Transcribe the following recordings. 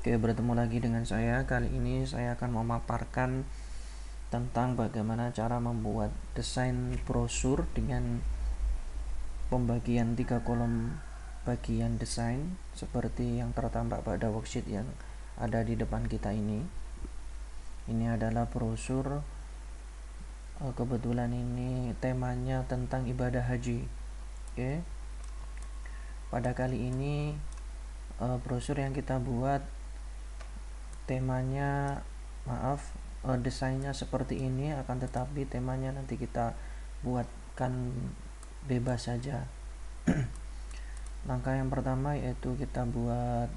Oke, bertemu lagi dengan saya. Kali ini saya akan memaparkan tentang bagaimana cara membuat desain brosur dengan pembagian 3 kolom bagian desain seperti yang tertampak pada worksheet yang ada di depan kita ini. Ini adalah brosur, kebetulan ini temanya tentang ibadah haji. Oke. Pada kali ini brosur yang kita buat temanya desainnya seperti ini, akan tetapi temanya nanti kita buatkan bebas saja. Langkah yang pertama yaitu kita buat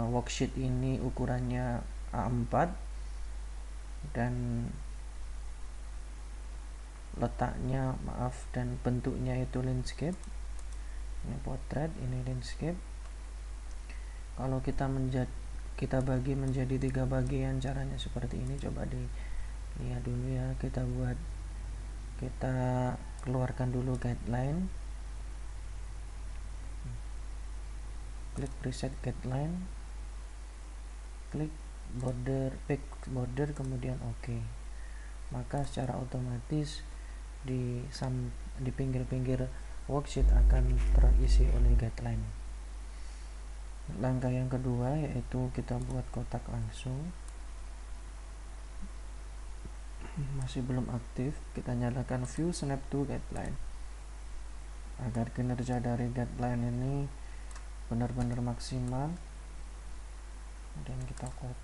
worksheet ini ukurannya A4 dan letaknya dan bentuknya itu landscape. Ini potret, ini landscape. Kalau kita bagi menjadi 3 bagian, caranya seperti ini. Coba dilihat dulu ya. Kita keluarkan dulu guideline, klik preset guideline, klik back border, kemudian OK. Maka secara otomatis di pinggir-pinggir worksheet akan terisi oleh guideline. Langkah yang kedua yaitu kita buat kotak langsung. Masih belum aktif, kita nyalakan view snap to guideline agar kinerja dari guideline ini benar-benar maksimal. Dan kita copy,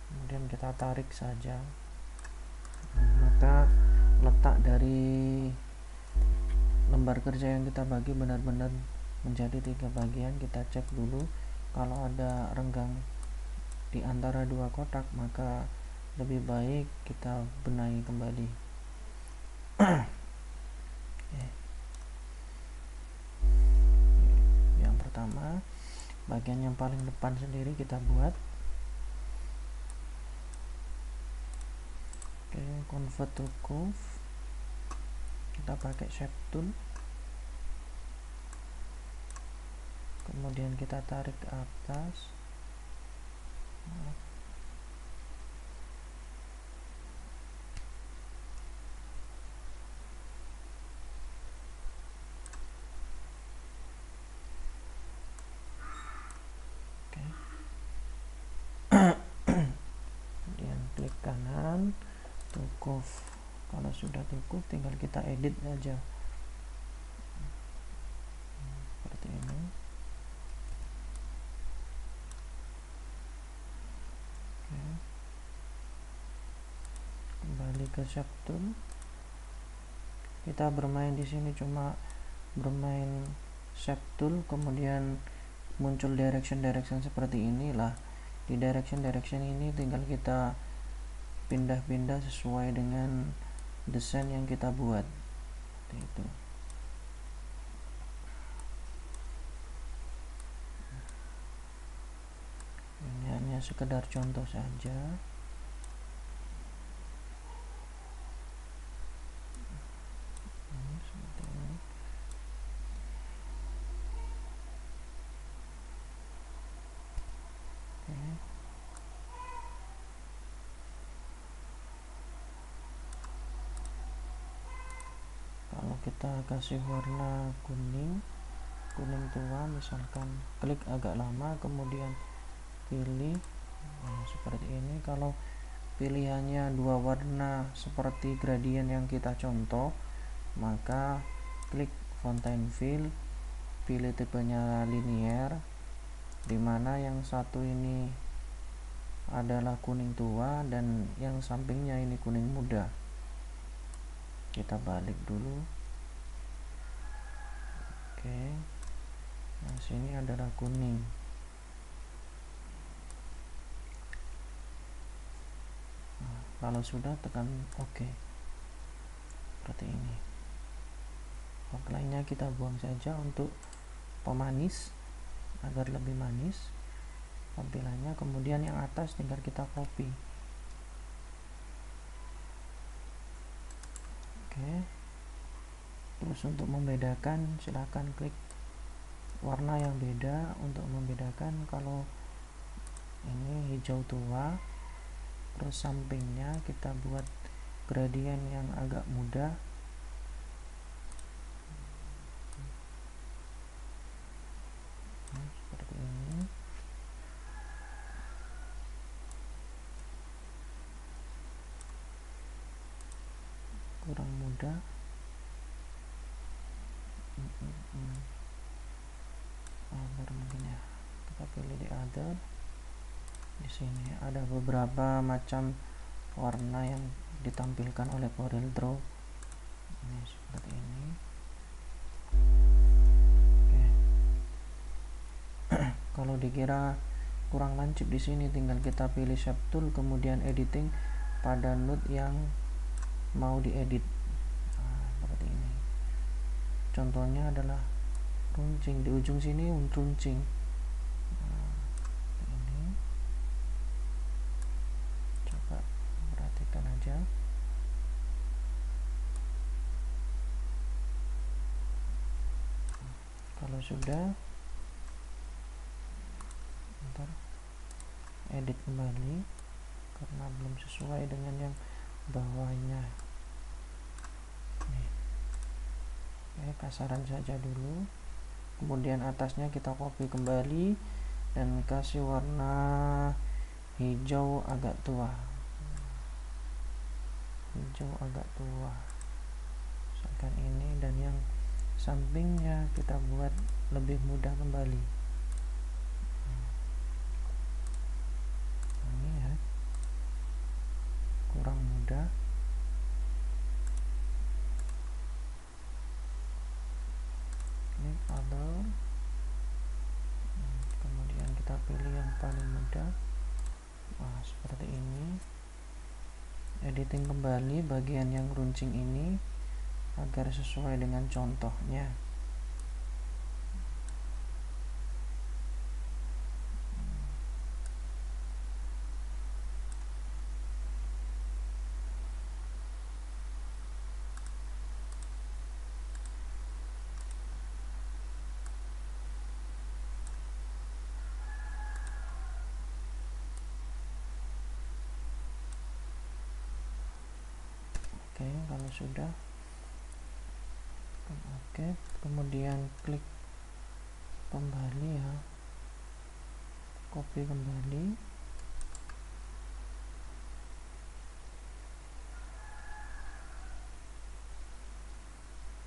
kemudian kita tarik saja. Maka letak dari lembar kerja yang kita bagi benar-benar menjadi 3 bagian. Kita cek dulu, kalau ada renggang di antara 2 kotak maka lebih baik kita benahi kembali. Yang pertama, bagian yang paling depan sendiri kita buat. Convert to curve, kita pakai shape tool, kemudian kita tarik ke atas. Kemudian klik kanan, cukup. Kalau sudah cukup, tinggal kita edit aja seperti ini. Kembali ke shape tool. Kita bermain di sini cuma bermain shape tool, kemudian muncul direction seperti inilah. Di direction ini tinggal kita pindah-pindah sesuai dengan desain yang kita buat. Seperti itu. Ini hanya sekedar contoh saja. Seperti ini. Kalau kita kasih warna kuning tua, misalkan klik agak lama, kemudian pilih seperti ini. Kalau pilihannya 2 warna seperti gradient yang kita contoh, maka klik fountain fill, pilih tipenya linear, dimana yang satu ini adalah kuning tua dan yang sampingnya ini kuning muda. Kita balik dulu. Oke. Nah, sini adalah kuning. Nah, kalau sudah, tekan OK. Seperti ini. Outline-nya kita buang saja untuk pemanis agar lebih manis tampilannya. Kemudian yang atas tinggal kita copy. Oke, terus untuk membedakan silahkan klik warna yang beda untuk membedakan. Kalau ini hijau tua, terus sampingnya kita buat gradien yang agak mudah. Seperti ini. Kurang mudah. Other mungkin ya. Kita pilih di other. Di sini ada beberapa macam warna yang ditampilkan oleh Corel Draw. Ini seperti ini. Oke. Kalau dikira kurang lancip di sini, tinggal kita pilih Shape Tool, kemudian editing pada node yang mau diedit. Nah, seperti ini. Contohnya adalah runcing di ujung sini, runcing. Nah, ini coba perhatikan aja. Kalau sudah, ntar edit kembali karena belum sesuai dengan yang bawahnya. Nih. Oke, kasaran saja dulu. Kemudian atasnya kita copy kembali dan kasih warna hijau agak tua. Hijau agak tua. Misalkan ini, dan yang sampingnya kita buat lebih mudah kembali. Ini ya, kurang mudah. Klik other, kemudian kita pilih yang paling mudah. Nah, seperti ini. Editing kembali bagian yang runcing ini agar sesuai dengan contohnya. Oke, kalau sudah, oke, kemudian klik kembali ya, copy kembali,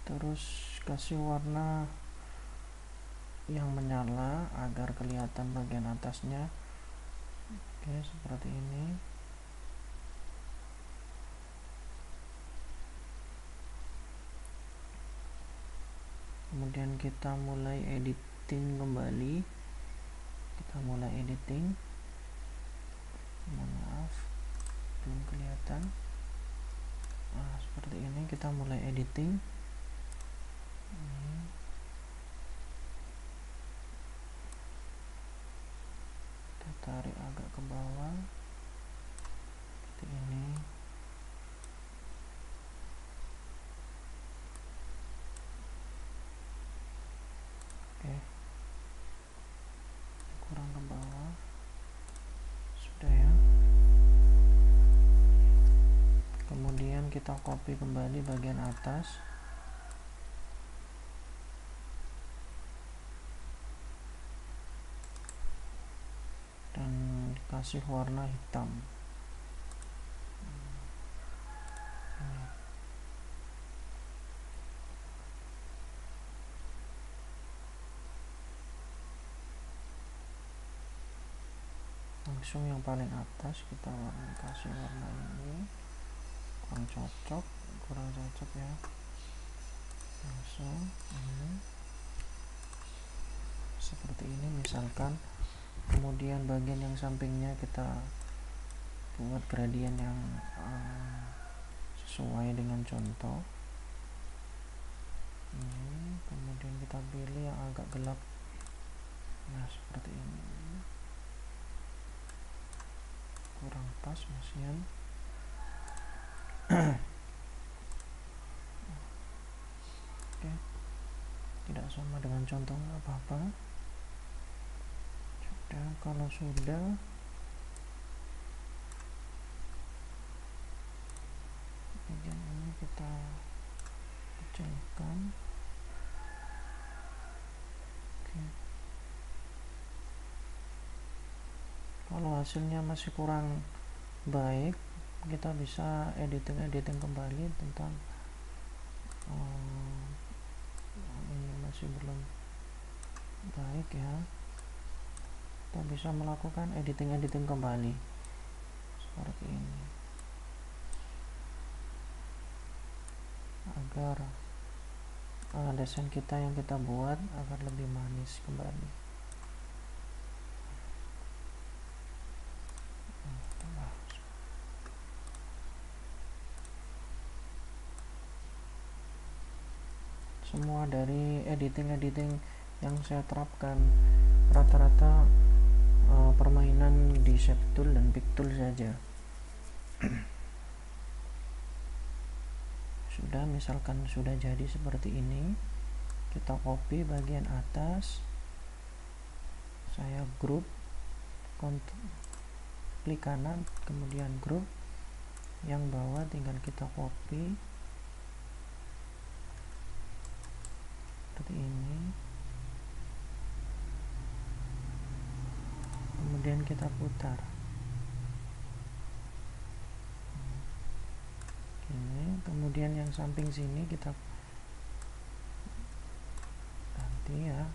terus kasih warna yang menyala agar kelihatan bagian atasnya. Oke, seperti ini. Kemudian kita mulai editing kembali. Kita mulai editing. Mohon maaf, belum kelihatan. Nah, seperti ini kita mulai editing. Kita tarik agak ke bawah. Seperti ini. Oke. Kurang ke bawah. Sudah ya. Kemudian kita copy kembali bagian atas. Dan kasih warna hitam. Langsung yang paling atas kita kasih warna ini. Kurang cocok ya. Langsung ini seperti ini misalkan. Kemudian bagian yang sampingnya kita buat gradien yang sesuai dengan contoh ini. Kemudian kita pilih yang agak gelap. Nah, seperti ini. Kurang pas masian. sama dengan contoh nggak apa-apa. Sudah, kalau sudah bagian ini kita kecilkan. Oke. Kalau hasilnya masih kurang baik, kita bisa editing kembali tentang ini masih belum baik ya. Kita bisa melakukan editing kembali seperti ini agar desain kita yang kita buat agar lebih manis kembali. Semua dari editing yang saya terapkan rata-rata permainan di Shape Tool dan Pick Tool saja. Sudah, misalkan sudah jadi seperti ini, kita copy bagian atas, saya group, klik kanan, kemudian group, yang bawah tinggal kita copy seperti ini, kemudian kita putar ini, kemudian yang samping sini kita ganti ya.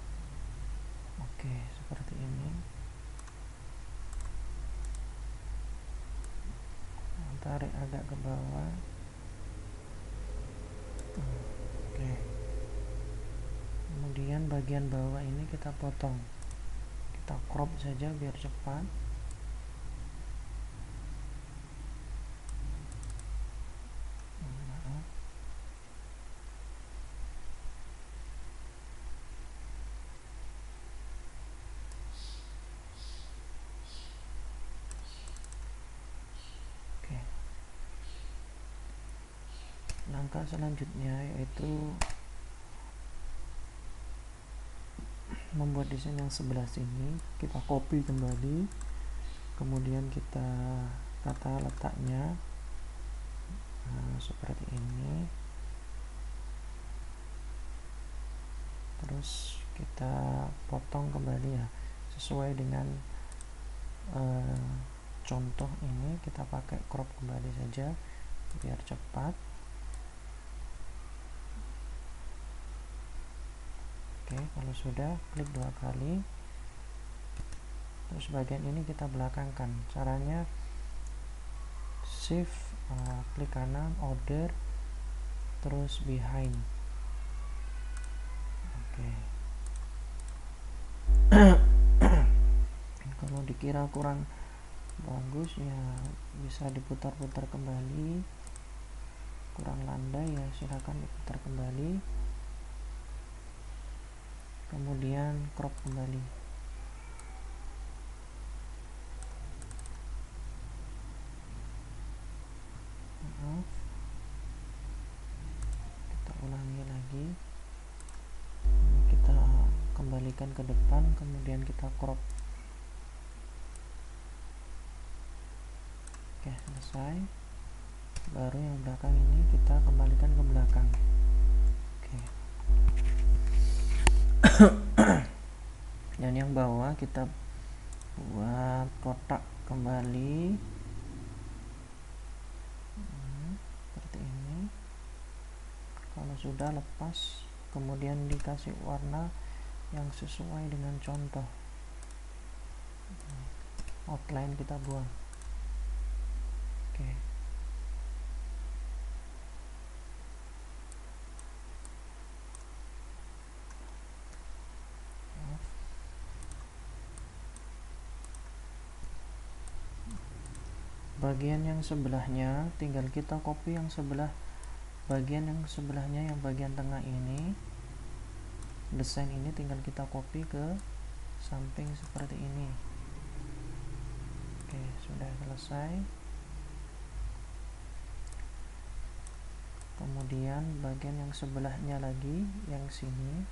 Oke, seperti ini. Tarik agak ke bawah. Oke. Kemudian bagian bawah ini kita potong, kita crop saja biar cepat. Langkah selanjutnya yaitu membuat desain yang sebelah sini. Kita copy kembali, kemudian kita tata letaknya seperti ini, terus kita potong kembali ya sesuai dengan contoh ini. Kita pakai crop kembali saja biar cepat. Oke, kalau sudah, klik 2 kali, terus bagian ini kita belakangkan. Caranya shift, klik kanan, order, terus behind. Oke. Kalau dikira kurang bagus ya bisa diputar-putar kembali, kurang landai ya silakan diputar kembali, kemudian crop kembali. Maaf, kita ulangi lagi, kita kembalikan ke depan, kemudian kita crop. Oke, selesai. Baru yang belakang ini kita kembalikan ke belakang. Oke. Dan yang bawah kita buat kotak kembali seperti ini. Kalau sudah, lepas, kemudian dikasih warna yang sesuai dengan contoh. Outline kita buang. Oke. Bagian yang sebelahnya tinggal kita copy yang sebelah, bagian yang sebelahnya yang bagian tengah ini, desain ini tinggal kita copy ke samping seperti ini. Oke, sudah selesai. Kemudian bagian yang sebelahnya lagi, yang sini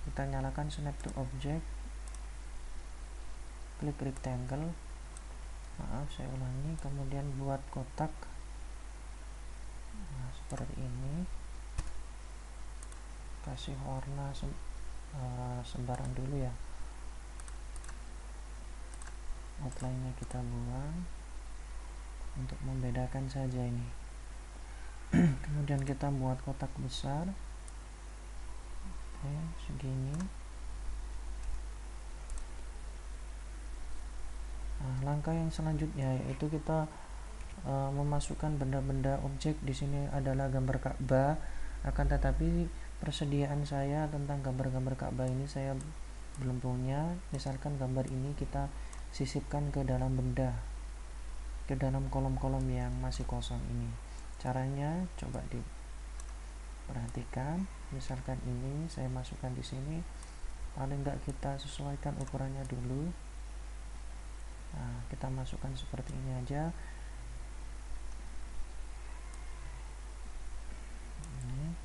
kita nyalakan snap to object, klik rectangle, maaf saya ulangi, kemudian buat kotak. Nah, seperti ini, kasih warna sembarang dulu ya, outline-nya kita buang untuk membedakan saja ini. Kemudian kita buat kotak besar, oke, segini. Nah, langkah yang selanjutnya yaitu kita memasukkan benda-benda objek. Di sini adalah gambar Ka'bah, akan tetapi persediaan saya tentang gambar-gambar Ka'bah ini saya belum punya. Misalkan gambar ini kita sisipkan ke dalam benda, ke dalam kolom-kolom yang masih kosong ini. Caranya coba diperhatikan. Misalkan ini saya masukkan di sini, paling enggak kita sesuaikan ukurannya dulu. Nah, kita masukkan seperti ini aja. Ini.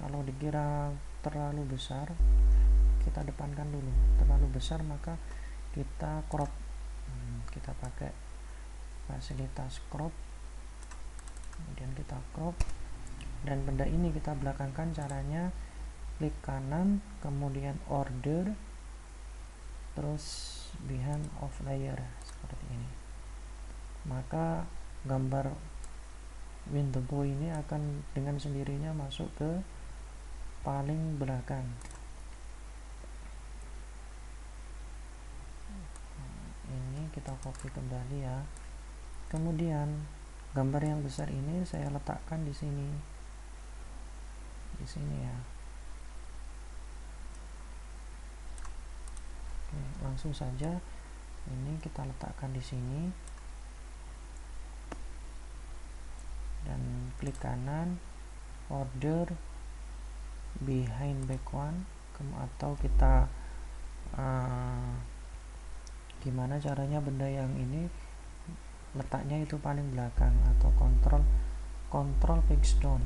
Kalau dikira terlalu besar, kita depankan dulu. Terlalu besar maka kita crop. Kita pakai fasilitas crop, kemudian kita crop, dan benda ini kita belakangkan. Caranya klik kanan, kemudian order, terus behind of layer seperti ini. Maka gambar window ini akan dengan sendirinya masuk ke paling belakang. Ini kita copy kembali ya. Kemudian gambar yang besar ini saya letakkan di sini, ya. Oke, langsung saja ini kita letakkan di sini dan klik kanan, order, behind background, atau kita gimana caranya benda yang ini letaknya itu paling belakang, atau control fix down.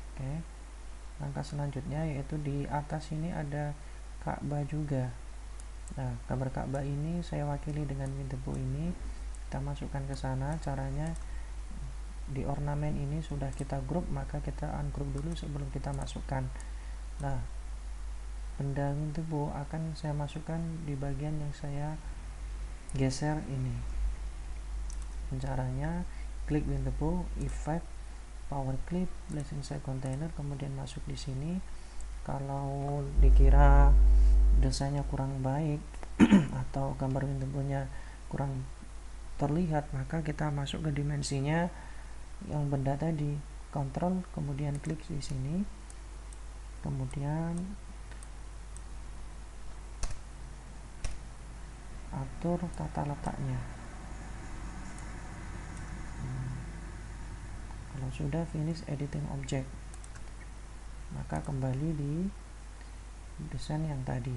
Oke, langkah selanjutnya yaitu di atas ini ada Ka'bah juga. Nah, gambar Ka'bah ini saya wakili dengan window ini, kita masukkan ke sana. Caranya di ornamen ini sudah kita grup, maka kita ungroup dulu sebelum kita masukkan. Nah, benda window akan saya masukkan di bagian yang saya geser ini. Caranya klik window, effect, power clip, place inside container, kemudian masuk di sini. Kalau dikira desainnya kurang baik atau gambar window-nya kurang terlihat, maka kita masuk ke dimensinya yang benda tadi, kontrol, kemudian klik di sini, kemudian atur tata letaknya. Kalau sudah finish editing object, maka kembali di desain yang tadi.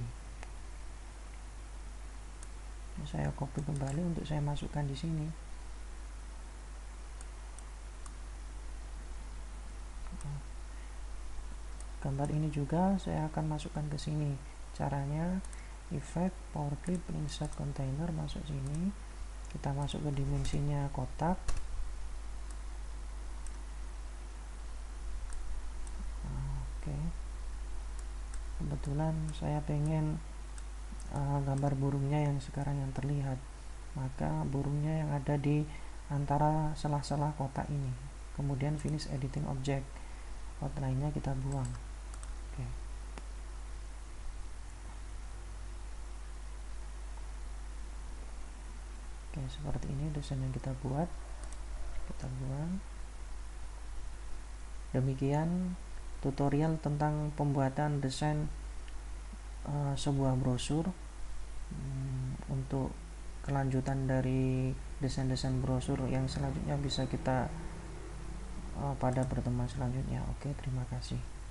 Saya copy kembali untuk saya masukkan di sini. Gambar ini juga saya akan masukkan ke sini. Caranya effect, power clip, insert container, masuk sini. Kita masuk ke dimensinya kotak. Oke. Kebetulan saya pengen gambar burungnya yang sekarang yang terlihat, maka burungnya yang ada di antara sela-sela kotak ini. Kemudian finish editing object, outline-nya kita buang. Oke. Oke, seperti ini desain yang kita buat. Kita buang. Demikian tutorial tentang pembuatan desain sebuah brosur. Untuk kelanjutan dari desain-desain brosur yang selanjutnya bisa kita pada pertemuan selanjutnya. Oke, terima kasih.